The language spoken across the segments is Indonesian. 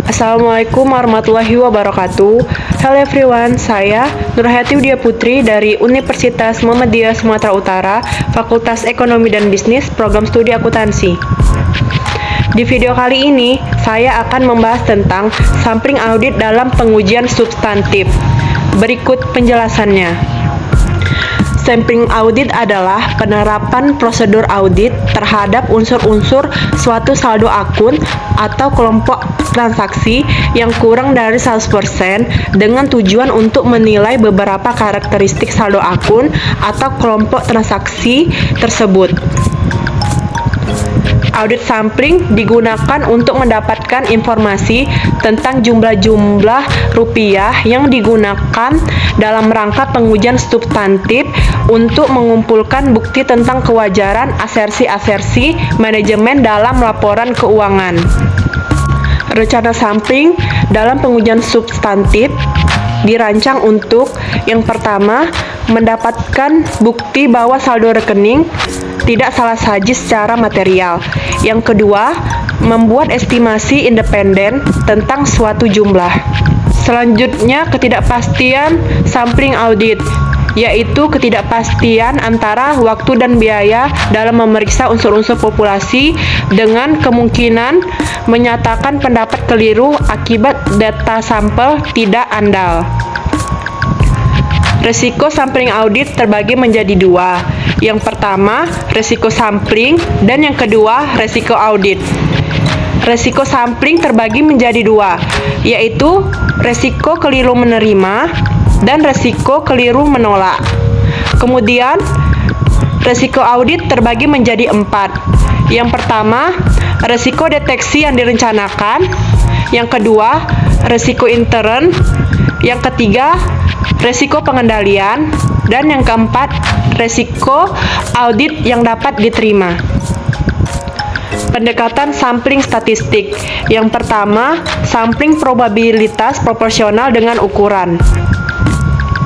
Assalamualaikum warahmatullahi wabarakatuh. Hello everyone, saya Nurhayati Widya Putri dari Universitas Muhammadiyah Sumatera Utara, Fakultas Ekonomi dan Bisnis, Program Studi Akuntansi. Di video kali ini, saya akan membahas tentang sampling audit dalam pengujian substantif. Berikut penjelasannya. Sampling audit adalah penerapan prosedur audit terhadap unsur-unsur suatu saldo akun atau kelompok transaksi yang kurang dari 100% dengan tujuan untuk menilai beberapa karakteristik saldo akun atau kelompok transaksi tersebut. Audit sampling digunakan untuk mendapatkan informasi tentang jumlah-jumlah rupiah yang digunakan dalam rangka pengujian substantif untuk mengumpulkan bukti tentang kewajaran asersi-asersi manajemen dalam laporan keuangan. Rencana sampling dalam pengujian substantif dirancang untuk yang pertama, mendapatkan bukti bahwa saldo rekening tidak salah saji secara material. Yang kedua, membuat estimasi independen tentang suatu jumlah. Selanjutnya, ketidakpastian sampling audit, yaitu ketidakpastian antara waktu dan biaya dalam memeriksa unsur-unsur populasi dengan kemungkinan menyatakan pendapat keliru akibat data sampel tidak andal. Resiko sampling audit terbagi menjadi dua. Yang pertama, resiko sampling, dan yang kedua, resiko audit. Resiko sampling terbagi menjadi dua, yaitu resiko keliru menerima dan resiko keliru menolak. Kemudian, resiko audit terbagi menjadi empat. Yang pertama, resiko deteksi yang direncanakan. Yang kedua, resiko intern. Yang ketiga, resiko pengendalian. Dan yang keempat, resiko audit yang dapat diterima. Pendekatan sampling statistik. Yang pertama, sampling probabilitas proporsional dengan ukuran,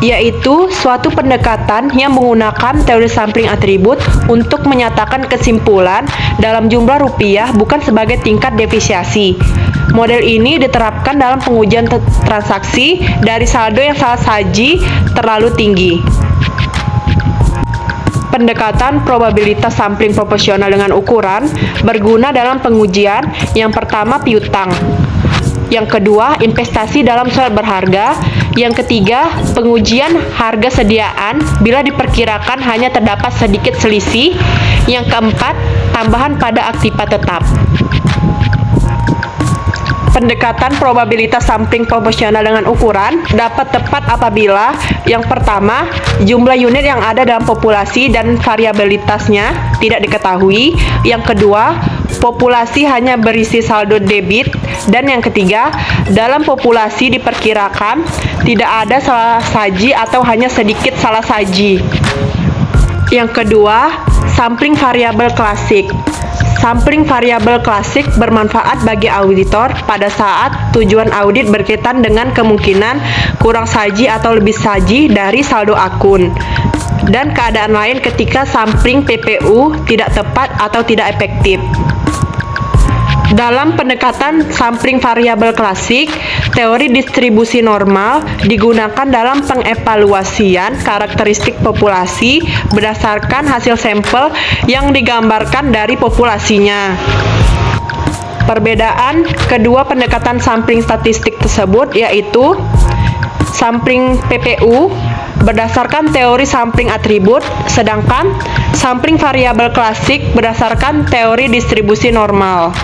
yaitu suatu pendekatan yang menggunakan teori sampling atribut untuk menyatakan kesimpulan dalam jumlah rupiah bukan sebagai tingkat defisiasi. Model ini diterapkan dalam pengujian transaksi dari saldo yang salah saji terlalu tinggi. Pendekatan probabilitas sampling proporsional dengan ukuran berguna dalam pengujian yang pertama piutang, yang kedua investasi dalam surat berharga, yang ketiga pengujian harga sediaan bila diperkirakan hanya terdapat sedikit selisih, yang keempat tambahan pada aktiva tetap. Pendekatan probabilitas sampling proporsional dengan ukuran dapat tepat apabila yang pertama, jumlah unit yang ada dalam populasi dan variabilitasnya tidak diketahui. Yang kedua, populasi hanya berisi saldo debit. Dan yang ketiga, dalam populasi diperkirakan tidak ada salah saji atau hanya sedikit salah saji. Yang kedua, sampling variabel klasik. Sampling variabel klasik bermanfaat bagi auditor pada saat tujuan audit berkaitan dengan kemungkinan kurang saji atau lebih saji dari saldo akun, dan keadaan lain ketika sampling PPU tidak tepat atau tidak efektif. Dalam pendekatan sampling variabel klasik, teori distribusi normal digunakan dalam pengevaluasian karakteristik populasi berdasarkan hasil sampel yang digambarkan dari populasinya. Perbedaan kedua pendekatan sampling statistik tersebut yaitu sampling PPU berdasarkan teori sampling atribut, sedangkan sampling variabel klasik berdasarkan teori distribusi normal.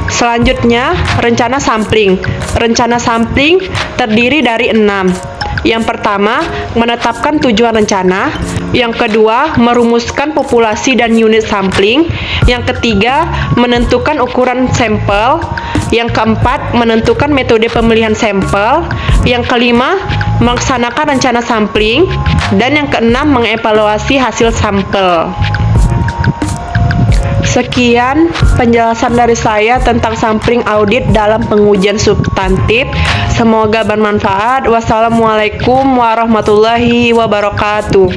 Selanjutnya, rencana sampling. Rencana sampling terdiri dari 6. Yang pertama, menetapkan tujuan rencana. Yang kedua, merumuskan populasi dan unit sampling. Yang ketiga, menentukan ukuran sampel. Yang keempat, menentukan metode pemilihan sampel. Yang kelima, melaksanakan rencana sampling. Dan yang keenam, mengevaluasi hasil sampel. Sekian penjelasan dari saya tentang sampling audit dalam pengujian substantif. Semoga bermanfaat. Wassalamualaikum warahmatullahi wabarakatuh.